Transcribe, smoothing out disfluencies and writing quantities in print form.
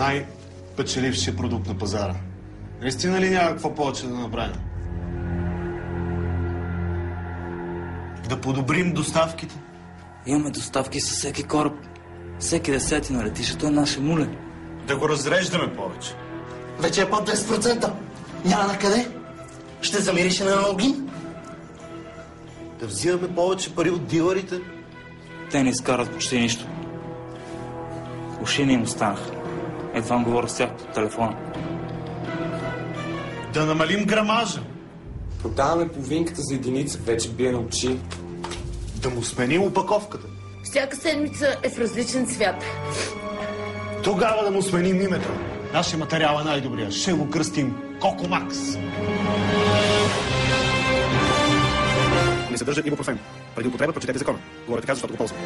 най-печелившия продукт на пазара. Наистина ли няма какво повече да направим? Да подобрим доставките? Имаме доставки със всеки кораб. Всеки 10 на летището е наше муле. Да го разреждаме повече. Вече е под 10%. Няма на къде. Ще замириш на налогин. Да взимаме повече пари от дилърите? Те не изкарат почти нищо. Уши не им останаха. Едва говоря с тях по телефона. Да намалим грамажа. Продаваме половинката за единица, вече бие на очи. Да му сменим опаковката. Всяка седмица е в различен цвят. Тогава да му сменим името. Нашия материал е най-добрия. Ще го кръстим Коко Макс. Не съдържа ибупрофен. Преди употреба прочетете закона. Говоря така, защото го ползвам.